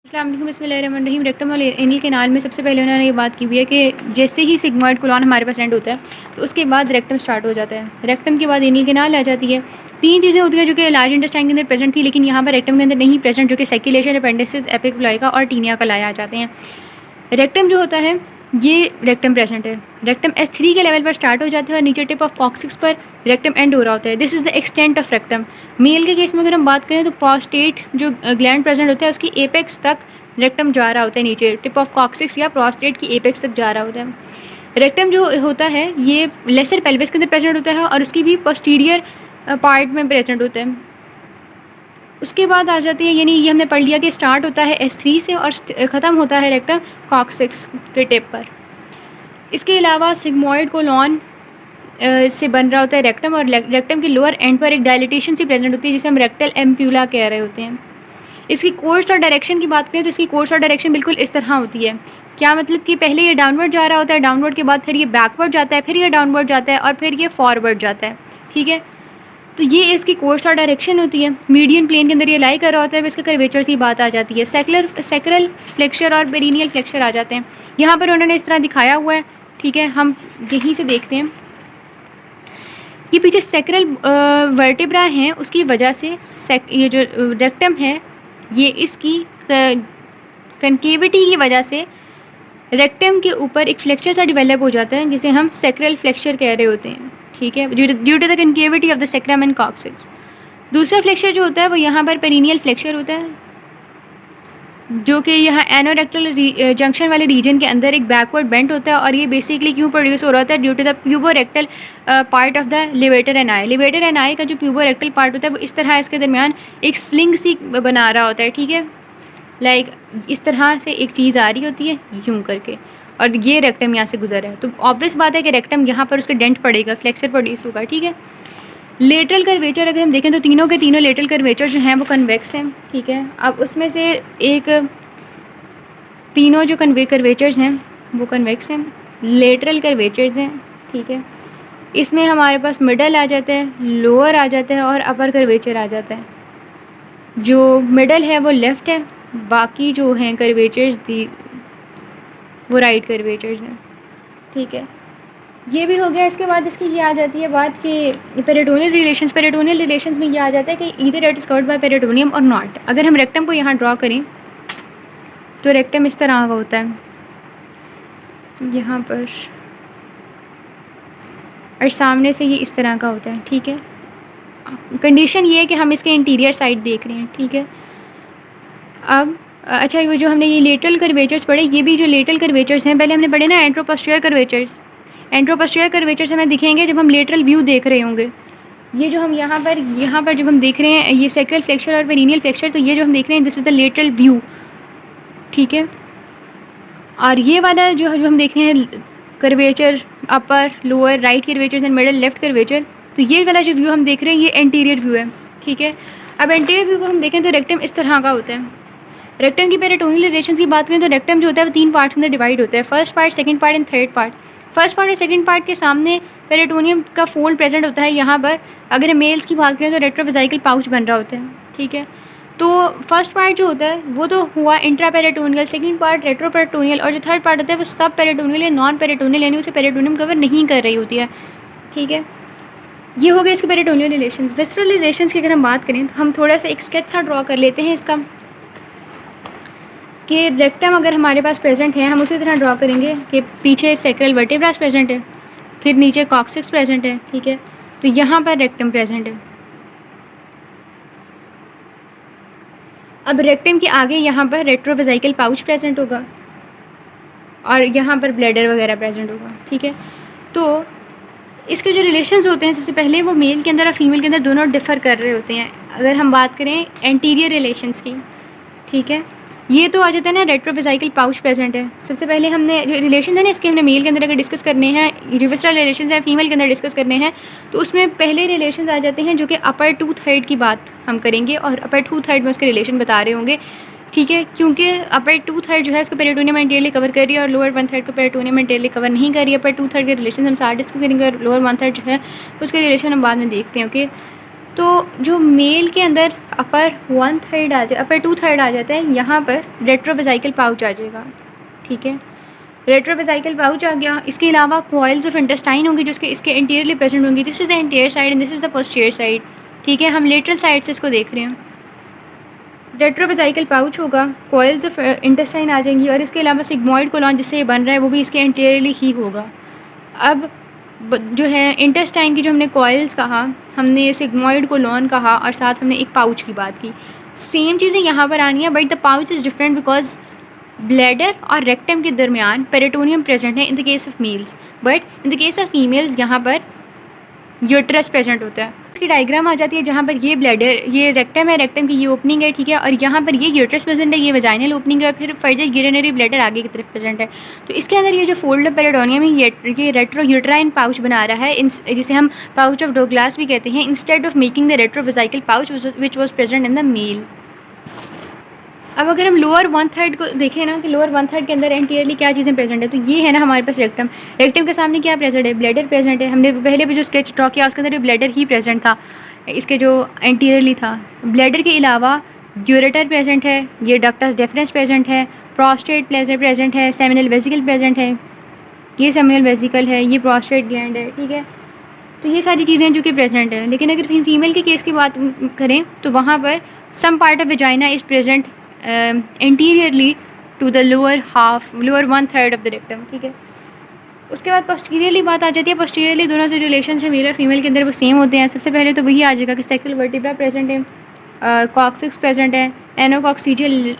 अस्सलाम वालेकुम, बिस्मिल्लाहिर्रहमानिर्रहीम। रेक्टम और एनल कैनाल में सबसे पहले उन्होंने ये बात की हुई है कि जैसे ही सिग्मॉइड कोलॉन हमारे पास एंड होता है तो उसके बाद रेक्टम स्टार्ट हो जाता है। रेक्टम के बाद एनल कैनाल आ जाती है। तीन चीज़ें होती हैं जो कि लार्ज इंटेस्टाइन के अंदर प्रेजेंट थी, लेकिन यहाँ पर रेक्टम के अंदर नहीं प्रेजेंट, जो कि सर्कुलेशन, अपेंडिसेस, एपिक्लोइका और टीनिया कलाई आ जाते हैं। रेक्टम जो होता है ये रेक्टम प्रेजेंट है। रेक्टम S3 के लेवल पर स्टार्ट हो जाता है और नीचे टिप ऑफ कॉक्सिक्स पर रेक्टम एंड हो रहा होता है। This is the extent of rectum. Male के केस में अगर हम बात करें तो प्रोस्टेट जो ग्लैंड प्रेजेंट होता है उसकी एपेक्स तक रेक्टम जा रहा होता है, नीचे टिप ऑफ कॉक्सिक्स या प्रोस्टेट की एपेक्स तक जा रहा होता है। रेक्टम जो होता है ये लेसर पेल्विस के अंदर प्रेजेंट होता है और उसकी भी पोस्टीरियर पार्ट में प्रेजेंट होता है। उसके बाद आ जाती है, यानी ये हमने पढ़ लिया कि स्टार्ट होता है S3 से और ख़त्म होता है रेक्टम कॉक्सिक्स के टिप पर। इसके अलावा सिग्मॉइड कोलॉन से बन रहा होता है रेक्टम, और रेक्टम के लोअर एंड पर एक डायलिटेशन सी प्रेजेंट होती है जिसे हम रेक्टल एम्प्यूला कह रहे होते हैं। इसकी कोर्स और डायरेक्शन की बात करें तो इसकी कोर्स और डायरेक्शन बिल्कुल इस तरह होती है। क्या मतलब कि पहले ये डाउनवर्ड जा रहा होता है, डाउनवर्ड के बाद फिर ये बैकवर्ड जाता है, फिर ये डाउनवर्ड जाता है और फिर ये फॉरवर्ड जाता है। ठीक है, तो ये इसकी कोर्स और डायरेक्शन होती है। मीडियन प्लेन के अंदर ये लाई कर रहा होता है, इसके कर्वेचर की बात आ जाती है। सेक्रल फ्लेक्चर और पेरिनियल फ्लेक्चर आ जाते हैं। यहाँ पर उन्होंने इस तरह दिखाया हुआ है। ठीक है, हम यहीं से देखते हैं। ये पीछे सेक्रल वर्टेब्रा हैं, उसकी वजह से ये जो रेक्टम है ये इसकी कनकेविटी की वजह से रेक्टम के ऊपर एक फ्लेक्चर सा डेवलप हो जाता है जिसे हम सेक्रल फ्लेक्चर कह रहे होते हैं। ठीक है, due to the concavity of the sacrum and coccyx. दूसरा फ्लेक्चर जो होता है वो यहाँ पर पेरिनियल फ्लेक्चर होता है, जो कि यहाँ एनोरेक्टल जंक्शन वाले रीजन के अंदर एक बैकवर्ड बेंट होता है। और ये बेसिकली क्यों प्रोड्यूस हो रहा होता है? Due to the puborectal part of the levator ani. Levator ani का जो प्यूबोरेक्टल पार्ट होता है वो इस तरह इसके दरमियान एक स्लिंग सी बना रहा होता है। ठीक है, लाइक इस तरह से एक चीज़ आ रही होती है यूँ करके, और ये रेक्टम यहाँ से गुजर है, तो ऑब्वियस बात है कि रेक्टम यहाँ पर उसका डेंट पड़ेगा, फ्लेक्चर प्रोड्यूस होगा। ठीक है, लेटरल कर्वेचर अगर हम देखें तो तीनों के तीनों लेटरल कर्वेचर जो हैं वो कन्वेक्स हैं। ठीक है, अब उसमें से एक तीनों जो कर्वेचर्स हैं वो कन्वेक्स हैं, लेटरल कर्वेचर्स हैं। ठीक है, इसमें हमारे पास मिडल आ जाता है, लोअर आ जाता है और अपर कर्वेचर आ जाता है। जो मिडल है वो लेफ़्ट है, बाकी जो हैं कर्वेचर्स वो राइट कर्वेचर्स हैं। ठीक है, ये भी हो गया। इसके बाद इसकी ये आ जाती है बात कि पेरिटोनियल रिलेशंस। पेरिटोनियल रिलेशंस में ये आ जाता है कि either it is covered by peritoneum और नॉट। अगर हम रेक्टम को यहाँ ड्रॉ करें तो रेक्टम इस तरह का होता है यहाँ पर, और सामने से ये इस तरह का होता है। ठीक है, कंडीशन ये है कि हम इसके इंटीरियर साइड देख रहे हैं। ठीक है, अब अच्छा, ये जो हमने ये लेटरल कर्वेचर्स पढ़े, ये भी जो लेटरल कर्वेचर्स हैं पहले हमने पढ़े ना एंट्रोपोस्टीरियर कर्वेचर्स। एंट्रोपोस्टीरियर कर्वेचर्स हमें दिखेंगे जब हम लेटरल व्यू देख रहे होंगे। ये जो हम यहाँ पर जब हम देख रहे हैं ये सेक्रल फ्लेक्चर और पेरिनियल फ्लेक्चर, तो ये जो हम देख रहे हैं this is the lateral view. ठीक है, और ये वाला जो हम देख रहे हैं curvature, upper, lower, right curvatures and middle, left curvature, तो ये वाला जो व्यू हम देख रहे हैं ये एंटीरियर व्यू है। ठीक है, अब एंटीरियर व्यू को हम देखें तो रेक्टम इस तरह का होता है। रेक्टम की पेरिटोनियल रिलेशंस की बात करें तो रेक्टम जो होता है वो तीन पार्ट्स के अंदर डिवाइड होता है, first part, second part and third part. First part और सेकंड पार्ट के सामने पेरिटोनियम का फोल्ड प्रेजेंट होता है। यहाँ पर अगर हम मेल्स की बात करें तो रेट्रोवेसाइकल पाउच बन रहा होता है। ठीक है, तो फर्स्ट पार्ट जो होता है वो तो हुआ intra peritoneal, second part retroperitoneal, और जो थर्ड पार्ट होता है वो सब पेरिटोनियल या नॉन पेरिटोनियल, यानी उसे पेरिटोनियम कवर नहीं कर रही होती है। ठीक है, ये हो गया इसके पेरिटोनियल रिलेशंस। विसरल रिलेशंस की अगर हम बात करें तो हम थोड़ा सा एक स्केच सा ड्रॉ कर लेते हैं इसका, कि रेक्टम अगर हमारे पास प्रेजेंट है हम उसी तरह ड्रॉ करेंगे कि पीछे सेक्रल वर्टेब्रास प्रेजेंट है, फिर नीचे कॉक्सिक्स प्रेजेंट है। ठीक है, तो यहाँ पर रेक्टम प्रेजेंट है। अब रेक्टम के आगे यहाँ पर रेट्रोवेसाइकल पाउच प्रेजेंट होगा और यहाँ पर ब्लैडर वगैरह प्रेजेंट होगा। ठीक है, तो इसके जो रिलेशंस होते हैं सबसे पहले वो मेल के अंदर और फीमेल के अंदर दोनों डिफ़र कर रहे होते हैं। अगर हम बात करें एंटीरियर रिलेशंस की, ठीक है, ये तो आ जाता है ना रेट्रोवेसाइकल पाउच प्रेजेंट है। सबसे पहले हमने जो रिलेशन है ना इसके हमने मेल के अंदर अगर डिस्कस करने हैं, जो विसरल रिलेशन है फीमेल के अंदर डिस्कस करने हैं, तो उसमें पहले रिलेशन आ जाते हैं जो कि अपर टू थर्ड की बात हम करेंगे, और अपर टू थर्ड में उसके रिलेशन बता रहे होंगे। ठीक है, क्योंकि अपर टू थर्ड जो है उसको पेरिटोनियम एंटीरियरली कवर कर रही है और लोअर वन थर्ड को पेरिटोनियम एंटीरियरली कवर नहीं कर रही है। अपर टू थर्ड के रिलेशन हम साथ डिस्कस करेंगे और लोअर वन थर्ड जो है उसके रिलेशन हम बाद में देखते हैं। ओके, तो जो मेल के अंदर अपर 1/3 आ जाए, अपर 2/3 आ जाता है, यहाँ पर रेट्रोवेसाइकल पाउच आ जाएगा। ठीक है, रेट्रोवेसाइकल पाउच आ गया। इसके अलावा कॉइल्स ऑफ इंटेस्टाइन होंगी जो इसके इंटीरियरली प्रेजेंट होंगी। This is the interior side and this is the posterior side. ठीक है, हम लेटरल साइड से इसको देख रहे हैं। रेट्रोवेसाइकल पाउच होगा, कॉइल्स ऑफ इंटेस्टाइन आ जाएंगी और इसके अलावा सिग्मॉइड कोलॉन जिससे ये बन रहा है वो भी इसके इंटीरियरली ही होगा। अब जो है इंटेस्टाइन की जो हमने कॉइल्स कहा, हमने सिग्मॉइड कोलॉन कहा और साथ हमने एक पाउच की बात की। सेम चीज़ें यहाँ पर आनी है, but the pouch is different because bladder और रेक्टम के दरमियान पेरिटोनियम प्रेजेंट है in the case of males, but in the case of females यहाँ पर यूट्रस प्रेजेंट होता है। इसकी डायग्राम आ जाती है जहाँ पर ये ब्लैडर, ये रेक्टम है, रेक्टम की ये ओपनिंग है। ठीक है, और यहाँ पर ये यूट्रस प्रेजेंट है, ये वजाइनल ओपनिंग है और फिर फर्दर यूरिनरी ब्लैडर आगे की तरफ प्रेजेंट है। तो इसके अंदर ये जो फोल्ड ऑफ पेरिटोनियम है ये रेट्रो यूट्राइन पाउच बना रहा है, जिसे हम पाउच ऑफ डोग्लास भी कहते हैं, instead of making the retrovesical pouch which was present in the male. अब अगर हम लोअर 1/3 को देखें ना कि लोअर 1/3 के अंदर एंटीरियरली क्या चीज़ें प्रेजेंट है, तो ये है ना हमारे पास रेक्टम। रेक्टम के सामने क्या प्रेजेंट है? ब्लैडर प्रेजेंट है। हमने पहले भी जो स्केच ड्रॉ किया उसके अंदर भी ब्लैडर ही प्रेजेंट था, इसके जो एंटीरियरली था। ब्लैडर के अलावा ड्यूरेटर प्रेजेंट है, ये डक्टस डेफरेंस प्रेजेंट है, प्रोस्टेट प्रेजेंट है, सेमिनल वेसिकल प्रेजेंट है, ये सेमिनल वेसिकल है, ये प्रोस्टेट ग्लैंड है। ठीक है, तो ये सारी चीज़ें जो कि प्रेजेंट है। लेकिन अगर फीमेल के केस की बात करें तो वहाँ पर some part of vagina is present anteriorly to the lower 1/3 of the rectum. ठीक है, उसके बाद पोस्टीरियरली बात आ जाती है। पोस्टीरियरली दोनों जो रिलेशन है मेल और फीमेल के अंदर वो सेम होते हैं। सबसे पहले तो वही आ जाएगा कि सेक्टल वर्टिब्रा प्रेजेंट है, कॉक्सिक्स प्रेजेंट है, एनोकॉक्सिजियल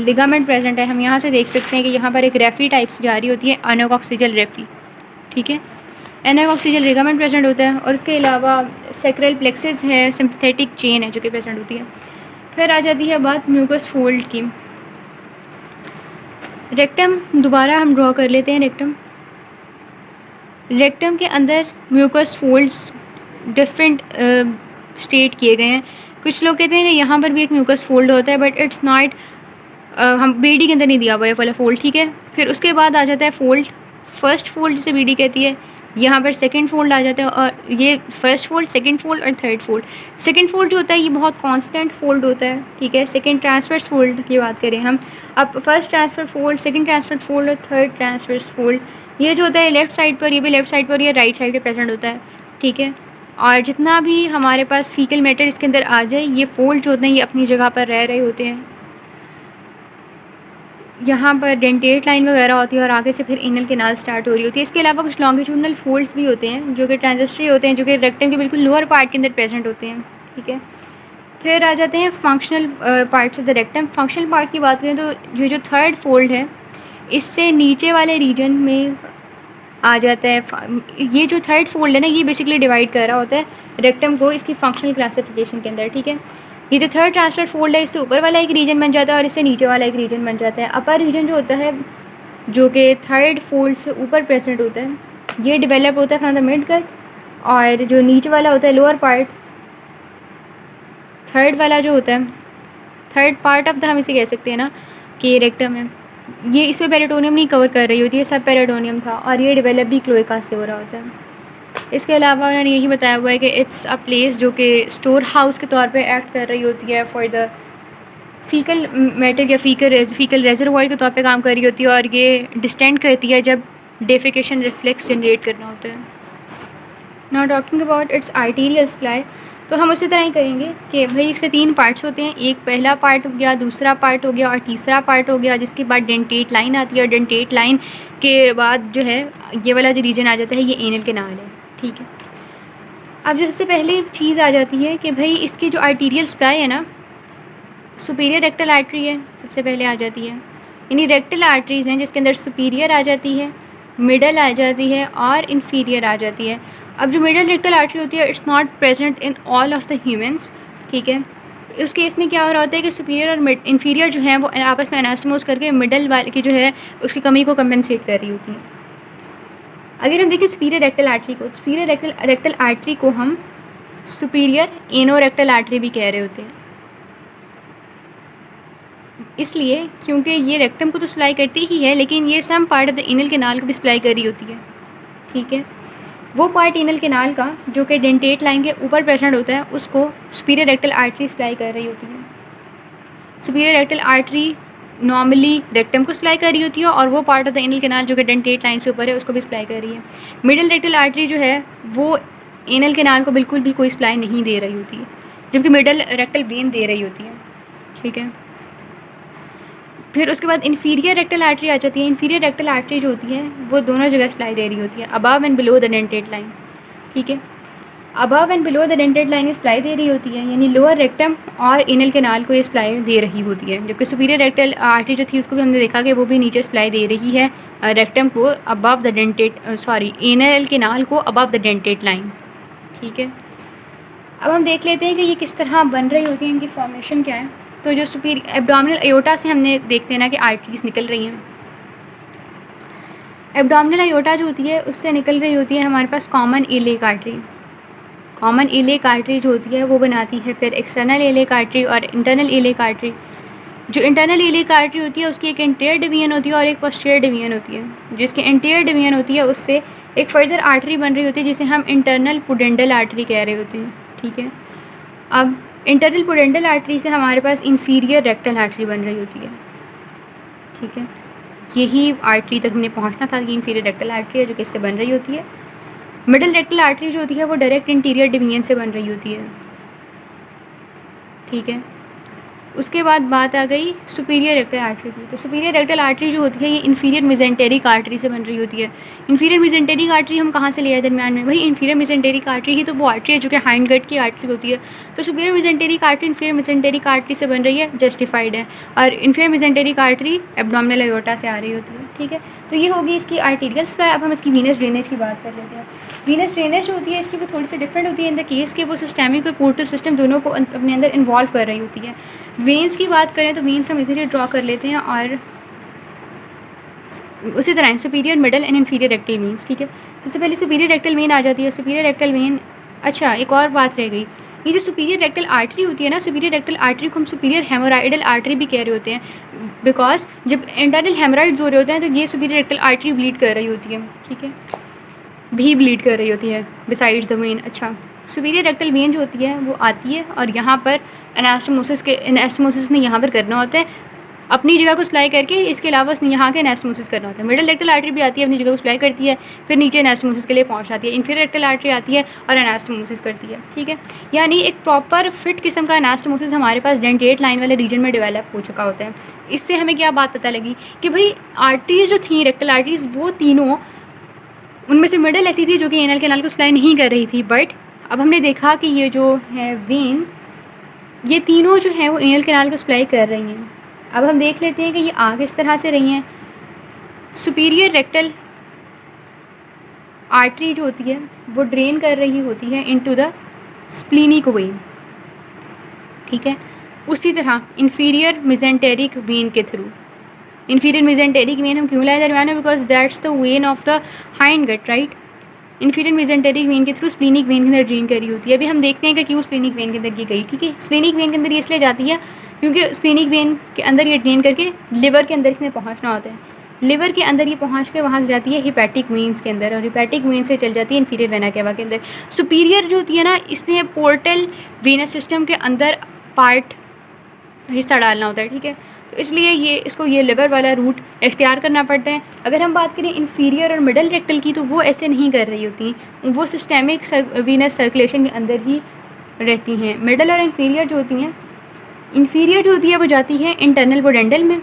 लिगामेंट प्रेजेंट है। हम यहाँ से देख सकते हैं कि यहाँ पर एक रेफी टाइप से जारी होती है, एनोकॉक्सिजियल रेफी। ठीक है, एनोकॉक्सिजियल लिगामेंट प्रेजेंट होता है और उसके अलावा सेक्रल प्लेक्सिस है, सिंपथेटिक चेन है जो कि प्रेजेंट होती है। फिर आ जाती है बात म्यूकस फोल्ड की। रेक्टम दोबारा हम ड्रॉ कर लेते हैं। रेक्टम के अंदर म्यूकस फोल्ड्स डिफरेंट स्टेट किए गए हैं। कुछ लोग कहते हैं कि यहाँ पर भी एक म्यूकस फोल्ड होता है, बट इट्स नॉट, हम बीडी के अंदर नहीं दिया हुआ है वाला फोल्ड। ठीक है, फिर उसके बाद आ जाता है फोल्ड, फर्स्ट फोल्ड जिसे बीडी कहती है। यहाँ पर सेकंड फोल्ड आ जाता है और ये फर्स्ट फोल्ड, सेकंड फोल्ड और थर्ड फोल्ड। सेकंड फोल्ड जो होता है ये बहुत कांस्टेंट फोल्ड होता है। ठीक है, सेकंड ट्रांसवर्स फोल्ड की बात करें हम, अब first transfer fold, second transfer fold और थर्ड ट्रांसवर्स फोल्ड, ये जो होता है लेफ्ट साइड पर, ये भी लेफ्ट साइड पर, ये राइट साइड पर प्रेजेंट होता है। ठीक है, और जितना भी हमारे पास फीकल मैटर इसके अंदर आ जाए, ये फोल्ड जो होते हैं ये अपनी जगह पर रह रहे होते हैं। यहाँ पर डेंटेट लाइन वगैरह होती है और आगे से फिर एनल कैनाल स्टार्ट हो रही होती है। इसके अलावा कुछ लॉन्गिट्यूडनल फोल्ड्स भी होते हैं जो कि ट्रांजिस्टरी होते हैं, जो कि रेक्टम के बिल्कुल लोअर पार्ट के अंदर प्रेजेंट होते हैं। ठीक है, फिर आ जाते हैं functional parts of the rectum. Functional part की बात करें तो जो थर्ड फोल्ड है इससे नीचे वाले रीजन में आ जाता है। ये जो थर्ड फोल्ड है ना, ये बेसिकली डिवाइड कर रहा होता है रेक्टम को इसकी फंक्शनल क्लासिफिकेशन के अंदर। ठीक है, ये जो थर्ड ट्रांसफर फोल्ड है इससे ऊपर वाला एक रीजन बन जाता है और इससे नीचे वाला एक रीजन बन जाता है। अपर रीजन जो होता है जो कि थर्ड फोल्ड से ऊपर प्रेजेंट होता है, ये डेवलप होता है फ्रॉम द मिड कट, और जो नीचे वाला होता है लोअर पार्ट, थर्ड वाला जो होता है, थर्ड पार्ट ऑफ द, हम इसे कह सकते हैं ना कि ये रेक्टम है, ये इसमें पेरिटोनियम नहीं कवर कर रही होती है, सब पेरिटोनियम था और ये डेवलप भी क्लोएका से हो रहा होता है। इसके अलावा उन्होंने यही बताया हुआ है कि इट्स अ प्लेस जो कि स्टोर हाउस के तौर पे एक्ट कर रही होती है फॉर द फीकल मैटर या फीकल रेजर्वॉयर के तौर पे काम कर रही होती है, और ये डिस्टेंड करती है जब डेफिकेशन रिफ्लेक्स जनरेट करना होता है। Now talking about it's arterial supply, तो हम उसी तरह ही करेंगे कि भाई इसके 3 पार्ट्स होते हैं। एक पहला पार्ट हो गया, दूसरा पार्ट हो गया और तीसरा पार्ट हो गया, जिसके बाद डेंटेट लाइन आती है और डेंटेट लाइन के बाद जो है ये वाला जो रीजन आ जाता है ये एनल कैनाल है। ठीक है, अब जो सबसे पहले चीज़ आ जाती है कि भाई इसकी जो आर्टीरियल सप्लाई है ना, सुपीरियर रेक्टल आर्टरी है सबसे पहले आ जाती है। यानी रेक्टल आर्टरीज़ हैं जिसके अंदर सुपीरियर आ जाती है, मिडल आ जाती है और इन्फीरियर आ जाती है। अब जो मिडल रेक्टल आर्टरी होती है it's not present in all of the humans. ठीक है, उस केस में क्या हो रहा होता है कि सुपीरियर और इन्फीरियर जो है वो आपस में एनास्टमोस करके मिडल वाले की जो है उसकी कमी को कंपनसेट कर रही होती है। अगर हम देखें सुपीरियर रेक्टल आर्टरी को, सुपीरियर रेक्टल आर्टरी को हम सुपीरियर एनोरेक्टल आर्टरी भी कह रहे होते हैं, इसलिए क्योंकि ये रेक्टम को तो सप्लाई करती ही है लेकिन ये some part of the anal canal को भी सप्लाई कर रही होती है। ठीक है, वो पार्ट एनल कैनाल का जो कि डेंटेट लाइन के ऊपर प्रेजेंट होता है उसको सुपीरियर रेक्टल आर्टरी सप्लाई कर रही होती है। Superior rectal artery normally rectum को सप्लाई कर रही होती है और वो part of the anal canal जो कि डेंटेट लाइन से ऊपर है उसको भी सप्लाई कर रही है। मिडिल रेक्टल आर्टरी जो है वो एनल कैनाल को बिल्कुल भी कोई सप्लाई नहीं दे रही होती है, जबकि मिडिल रेक्टल वेन दे रही होती है। ठीक है, फिर उसके बाद इन्फीरियर रेक्टल आर्टरी आ जाती है। इन्फीरियर रेक्टल आर्टरी जो होती है वो दोनों जगह सप्लाई दे रही होती है, above and below the dentate line. ठीक है, above and below the dentate line supply दे रही होती है, यानी लोअर रेक्टम और एनल कैनाल को ये सप्लाई दे रही होती है। जबकि सुपीरियर रेक्टल आर्टरी जो थी उसको भी हमने देखा कि वो भी नीचे सप्लाई दे रही है रेक्टम को above the dentate anal canal को अबव द डेंटेट लाइन। ठीक है, अब हम देख लेते हैं कि ये किस तरह बन रही होती है, इनकी फॉर्मेशन क्या है। तो जो एब्डोमिनल अयोटा से हमने देखते हैं ना कि आर्टरीज निकल रही हैं। एब्डोमिनल अयोटा जो होती है उससे निकल रही होती है हमारे पास common iliac artery. Common iliac artery जो होती है वो बनाती है फिर एक्सटर्नल इलेक आर्टरी और इंटरनल इलेक आर्टरी। जो इंटरनल इलेक आर्टरी होती है उसकी एक एंटीरियर डिवीजन होती है और एक पोस्टीरियर डिवीजन होती है। जिसकी एंटीरियर डिवीजन होती है उससे एक फर्दर आर्टरी बन रही होती है जिसे हम इंटरनल पुडेंडल आर्टरी कह रहे होते हैं। ठीक है, अब इंटरनल पुडेंडल आर्टरी से हमारे पास इन्फीरियर रेक्टल आर्टरी बन रही होती है। ठीक है, यही आर्टरी तक हमने पहुंचना था कि इन्फीरियर रेक्टल आर्टरी है जो किससे बन रही होती है। मिडिल रेक्टल आर्टरी जो होती है वो डायरेक्ट इंटीरियर डिवीजन से बन रही होती है। ठीक है, उसके बाद बात आ गई सुपीरियर रेक्टल आर्टरी की। तो सुपीरियर रेक्टल आर्टरी जो होती है ये इन्फीरियर मेजेंटेरिक आर्टरी से बन रही होती है। इन्फीरियर मेजेंटेरिक आर्टरी हम कहाँ से ले आए दरमियान में, वही इन्फीरियर मेजेंटेरिक आर्टरी ही तो वो आर्टरी है जो कि हाइंड गट की आर्टरी होती है। तो superior mesenteric artery inferior mesenteric artery से बन रही है, जस्टिफाइड है। और inferior mesenteric artery abdominal aorta से आ रही होती है। ठीक है, तो ये होगी इसकी आर्टीरियल सप्लाई। अब हम इसकी वीनस ड्रेनेज की बात कर लेते हैं। वीनस ड्रेनेज जो होती है इसकी वो थोड़ी सी डिफरेंट होती है इन द केस के वो सिस्टमिक और पोर्टल सिस्टम दोनों को अपने अंदर इन्वॉल्व कर रही होती है। वेन्स की बात करें तो वेन्स हम इधर ही ड्रॉ कर लेते हैं और उसी तरह superior middle and inferior rectal veins. ठीक है, सबसे पहले सुपीरियर रेक्टल वेन आ जाती है। सुपीरियर रेक्टल वेन, अच्छा एक और बात रह गई, ये जो सुपीरियर रेक्टल आर्टरी होती है ना, सुपीरियर रेक्टल आर्टरी को हम सुपीरियर हेमोराइडल आर्टरी भी कह रहे होते हैं, बिकॉज जब इंटरनल हेमोराइड्स हो रहे होते हैं तो ये सुपीरियर रेक्टल आर्टरी ब्लीड कर रही होती है। ठीक है, भी ब्लीड कर रही होती है बिसाइड्स द वेन। अच्छा, सुपीरियर रेक्टल वेन जो होती है वो आती है और यहाँ पर एनास्टोमोसिस ने यहाँ पर करना होता है अपनी जगह को सप्लाई करके, इसके अलावा उसने यहाँ के एनास्टोमोसिस करना होता है। मिडिल रेक्टल आर्टरी भी आती है, अपनी जगह को सप्लाई करती है, फिर नीचे एनास्टोमोसिस के लिए पहुँच जाती है। इन्फीरियर रेक्टल आर्टरी आती है और एनास्टोमोसिस करती है। ठीक है, यानी एक प्रॉपर फिट किस्म का एनास्टोमोसिस हमारे पास डेंटेट लाइन वाले रीजन में डेवलप हो चुका होता है। इससे हमें क्या बात पता लगी कि भाई आर्टरीज जो थी रेक्टल आर्टरीज वो तीनों, उनमें से मिडिल ऐसी थी जो कि एनल कैनाल को सप्लाई नहीं कर रही थी, बट अब हमने देखा कि ये जो है वेन, ये तीनों जो है वो एनल कैनाल को सप्लाई कर रही हैं। अब हम देख लेते हैं कि ये आगे इस तरह से रही हैं। सुपीरियर रेक्टल आर्टरी जो होती है वो ड्रेन कर रही होती है इनटू द स्प्लीनिक वेन। ठीक है, उसी तरह इन्फीरियर मेजेंटेरिक वेन के थ्रू, इन्फीरियर मेजेंटेरिक वेन हम क्यों लाए दरमियान में, because that's the vein of the hind gut, right. Inferior mesenteric vein के थ्रू स्प्लीनिक वेन के अंदर ड्रेन करी होती है। अभी हम देखते हैं कि क्यों स्प्लीनिक वेन के अंदर ये गई। ठीक है, स्प्लीनिक वेन के अंदर ये इसलिए जाती है क्योंकि स्प्लीनिक वेन के अंदर ये ड्रेन करके लिवर के अंदर इसने पहुंचना होता है। लिवर के अंदर ये पहुंच के वहाँ से जाती है हिपैटिक वेन्स के अंदर और हिपैटिक वेन से चल जाती है इन्फीरियर वेना केवा के अंदर। सुपीरियर जो होती है ना, इसने पोर्टल वेनस सिस्टम के अंदर पार्ट हिस्सा डालना होता है। ठीक है, तो इसलिए इसको ये लिवर वाला रूट इख्तियार करना पड़ता है। अगर हम बात करें इन्फीरियर और मिडल रेक्टल की तो वो ऐसे नहीं कर रही होती, वो सिस्टेमिक वीनस सर्कुलेशन के अंदर ही रहती हैं। मिडल और इन्फीरियर जो होती हैं, इन्फीरियर जो होती है वो जाती है इंटरनल पोडेंडल में।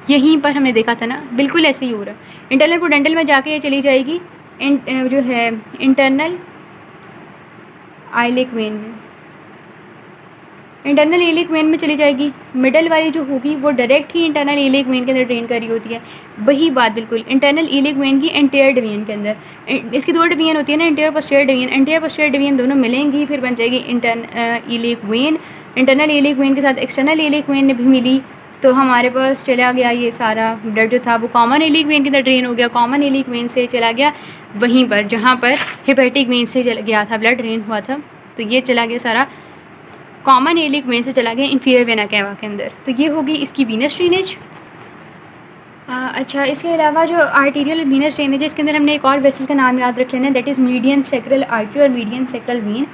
यहीं पर हमने देखा था ना, बिल्कुल ऐसे ही हो रहा है। इंटरनल पोडेंडल में जाके ये चली जाएगी जो है इंटरनल आइलिक वेन में, इंटरनल इलिक वेन में चली जाएगी। मिडल वाली जो होगी वो direct he internal iliac when के अंदर ड्रेन कर रही होती है। वही बात बिल्कुल इंटरनल इलिक वेन की एंटीरियर डिवीजन के अंदर, इसकी दो डिवीजन होती है ना, anterior posterior division. Anterior posterior division दोनों मिलेंगी, फिर बन जाएगी iliac when. Internal iliac when के साथ एक्सटर्नल इलिक वेन भी मिली तो हमारे पास चला गया ये सारा ब्लड जो था वो कॉमन इलिक वेन के अंदर ड्रेन हो गया। कॉमन इलिक वेन से चला गया वहीं पर जहाँ पर हिपैटिक वेन से चला गया था, ब्लड ड्रेन हुआ था, तो ये चला गया सारा कॉमन इलिक वेन से चला गया इन्फीरियर वेना केवा के अंदर। तो ये होगी इसकी वीनस ड्रेनेज। अच्छा, इसके अलावा जो आर्टीरियल वीनस ड्रेनेज है, इसके अंदर हमने एक और वेसल का नाम याद रख लेना है, that is median sacral artery और मीडियन सेक्रल वीन,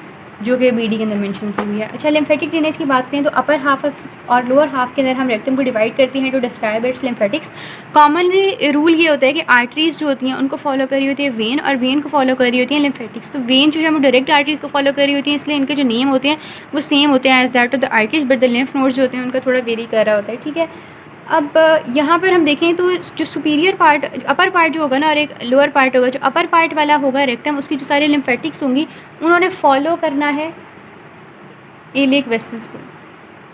जो कि बीडी के अंदर मेंशन की हुई है। अच्छा, लिम्फेटिक ड्रेनेज की बात करें तो अपर हाफ और लोअर हाफ के अंदर हम रेक्टम को डिवाइड करते हैं to describe its lymphatics. Commonly rule ये होता है कि आर्टरीज जो होती हैं उनको फॉलो करी होती है वेन, और वेन को फॉलो करी होती है लिम्फेटिक्स। तो वेन जो है वो डायरेक्ट आर्टरीज को फॉलो करी होती है, इसलिए इनके जो नेम होते हैं वो सेम होते हैं as that of the arteries, but the lymph nodes जो होते हैं उनका थोड़ा वेरी कर रहा होता है। ठीक है, अब यहाँ पर हम देखें तो जो सुपीरियर पार्ट, अपर पार्ट जो होगा ना, और एक लोअर पार्ट होगा, जो अपर पार्ट वाला होगा रेक्टम, उसकी जो सारी लिम्फेटिक्स होंगी उन्होंने फॉलो करना है इलिक वेसल्स को।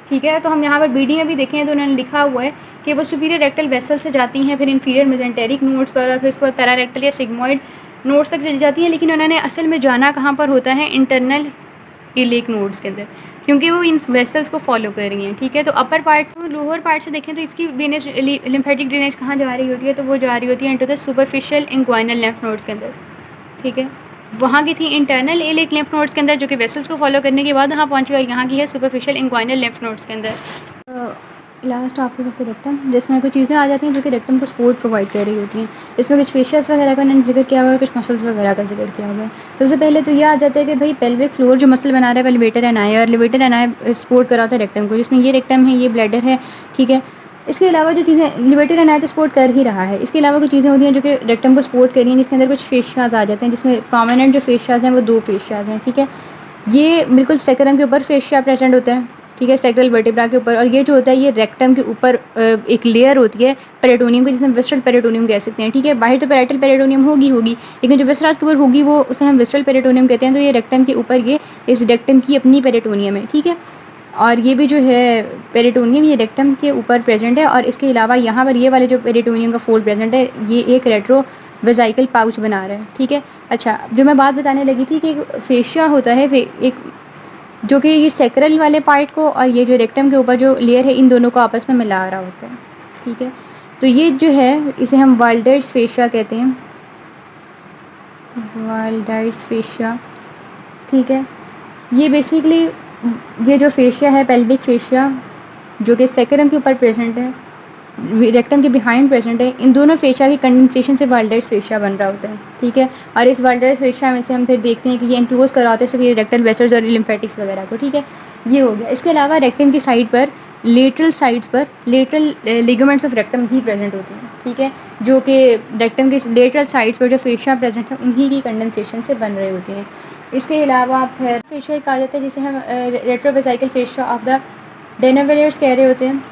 ठीक है, तो हम यहाँ पर बीडी में भी देखें तो उन्होंने लिखा हुआ है कि वो सुपीरियर रेक्टल वेसल से जाती हैं, फिर इन्फीरियर मेजेंटेरिक नोड्स पर, और फिर उसके बाद पैरारेक्टल या सिग्मोइड नोड्स तक चली जाती हैं। लेकिन उन्होंने असल में जाना कहाँ पर होता है, इंटरनल इलिक नोड्स के अंदर, क्योंकि वो इन वेसल्स को फॉलो कर रही हैं। ठीक है, तो अपर पार्ट तो लोअर पार्ट से देखें तो इसकी वेनस लिम्फेटिक ड्रेनेज कहाँ जा रही होती है, तो वो जा रही होती है into the superficial inguinal lymph nodes के अंदर। ठीक है, वहाँ की थी इंटरनल इलिक लिम्फ नोड्स के अंदर, जो कि वेसल्स को फॉलो करने के बाद वहाँ पहुँची, और यहाँ की है सुपरफिशियल इंग्वाइनल लिम्फ नोड्स के अंदर। Last topic of the rectum, जिसमें कुछ चीज़ें आ जाती हैं जो कि रेक्टम को सपोर्ट प्रोवाइड कर रही होती हैं। इसमें कुछ फेशियल्स वगैरह का मैंने जिक्र किया हुआ है, कुछ मसल्स वगैरह का जिक्र किया हुआ है। तो सबसे पहले तो ये आ जाता है कि भाई पेल्विक फ्लोर जो मसल बना रहा है वो लिवेटर एनाई है, और लिवेटर एनाई सपोर्ट कर रहा होता है रेक्टम को, जिसमें ये रेक्टम है, ये ब्लैडर है। ठीक है, इसके अलावा जो चीज़ें लिवेटर एनाई तो सपोर्ट कर ही रहा है, इसके अलावा कुछ चीज़ें होती हैं जो कि रेक्टम को सपोर्ट कर रही हैं, जिसके अंदर कुछ फेशियाज आ जाते हैं, जिसमें प्रोमिनेंट जो फेशियाज हैं वो 2 फेशियाज हैं। ठीक है, ये बिल्कुल सेक्रम के ऊपर फेशिया प्रेजेंट होता है। ठीक है, सेक्रल वर्टिब्रा के ऊपर, और ये जो होता है ये रेक्टम के ऊपर एक लेयर होती है पेरिटोनियम की, जिसे हम विस्ट्रल पेरिटोनियम कह सकते हैं। ठीक है, बाहर तो पैराइटल पेरिटोनियम होगी, लेकिन जो विस्ट्रास के ऊपर होगी वो उसे हम विस्ट्रल पेरिटोनियम कहते हैं। तो ये रेक्टम के ऊपर ये इस रेक्टम की अपनी पेरिटोनियम है। ठीक है, और ये भी जो है पेरिटोनियम ये रेक्टम के ऊपर प्रेजेंट है, और इसके अलावा यहाँ पर ये वाले जो पेरिटोनियम का फोल्ड प्रेजेंट है, ये एक रेट्रो वेजाइकल पाउच बना रहा है। ठीक है, अच्छा, जो मैं बात बताने लगी थी कि फेशिया होता है एक, जो कि ये सेक्रल वाले पार्ट को और ये जो रेक्टम के ऊपर जो लेयर है इन दोनों को आपस में मिला रहा होता है। ठीक है, तो ये जो है इसे हम वाल्डर्स फेशिया कहते हैं, वाल्डर्स फेशिया। ठीक है, ये बेसिकली ये जो फेशिया है पेल्विक फेशिया, जो कि सेक्रम के ऊपर प्रेजेंट है, रेक्टम के बिहाइंड प्रेजेंट है, इन दोनों फेशिया की कंडेंसेशन से वाल्डर्स फेशिया बन रहा होता है। ठीक है, और इस वाल्डर्स फेशिया में से हम फिर देखते हैं कि ये इंक्लोज करा होता है सिर्फ ये रेक्टल वेसल्स और लिम्फेटिक्स वगैरह को। ठीक है, ये हो गया। इसके अलावा रेक्टम की साइड पर लेटरल साइड्स पर लेटरल लिगामेंट्स ऑफ रेक्टम भी प्रेजेंट होती हैं। ठीक है, जो कि रेक्टम के लेटरल साइड्स पर जो फेशिया प्रेजेंट है उन्हीं की कंडेंसेशन से बन रही होती हैं। इसके अलावा फिर फेशिया कहा जाता है जिसे हम रेट्रोवेसाइकल फेशिया ऑफ द डेनोवेलियर्स कह रहे होते हैं।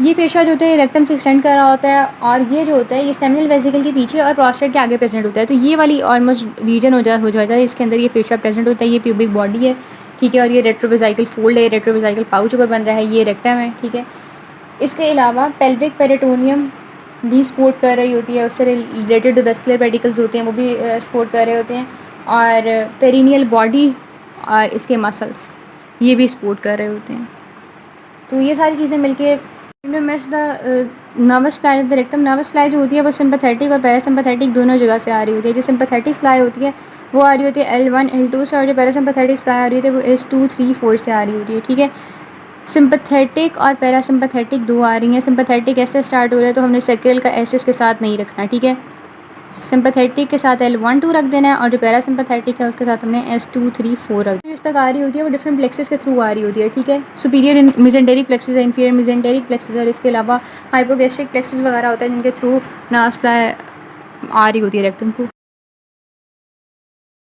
ये फेशिया जो होता है रेक्टम से एक्सटेंड कर रहा होता है, और ये जो होता है ये सेमिनल वेसिकल के पीछे और प्रोस्टेट के आगे प्रेजेंट होता है। तो ये वाली ऑलमोस्ट रीजन हो जाता है, इसके अंदर ये फेशिया प्रेजेंट होता है। ये प्यूबिक बॉडी है। ठीक है, और ये रेट्रोवेसाइकल फोल्ड है, रेट्रोवेसाइकल पाउच ऊपर बन रहा है, ये रेक्टम है। ठीक है, इसके अलावा पेल्विक पेरिटोनियम भी सपोर्ट कर रही होती है, उससे रिलेटेड जो वेस्कुलर पेडिकल्स होते हैं वो भी सपोर्ट कर रहे होते हैं, और पेरिनियल बॉडी और इसके मसल्स ये भी सपोर्ट कर रहे होते हैं। तो ये सारी चीज़ें मिलके miss the nervous supply of the rectum. Nervous supply जो होती है वो सिंपैथेटिक और पैरासिम्पैथेटिक दोनों जगह से आ रही होती है। जो सिंपैथेटिक सप्लाई होती है वो आ रही होती है L1 L2 से, और जो पैरासिम्पैथेटिक सप्लाई आ रही होती है वो S2 3 4 से आ रही होती है। ठीक है, सिंपैथेटिक और पैरासिम्पैथेटिक 2 आ रही हैं। सिंपैथेटिक ऐसे स्टार्ट हो रहा है तो हमने सेक्रल का एस इसके साथ नहीं रखना। ठीक है, सिंपैथेटिक के साथ L1 2 रख देना है, और जो पैरासिम्पैथेटिक है उसके साथ हमने S2 3 4 रख देना। जिस तक आ रही होती है वो डिफरेंट प्लेक्सेस के थ्रू आ रही होती है। ठीक है, सुपीरियर मेजेंटेरिक प्लेक्सेस है, इंफीरियर मेजेंटेरिक प्लेक्सेस, और इसके अलावा हाइपोगैस्ट्रिक प्लेक्सेस वगैरह होता है जिनके थ्रू नर्व सप्लाई आ रही होती है रेक्टम को।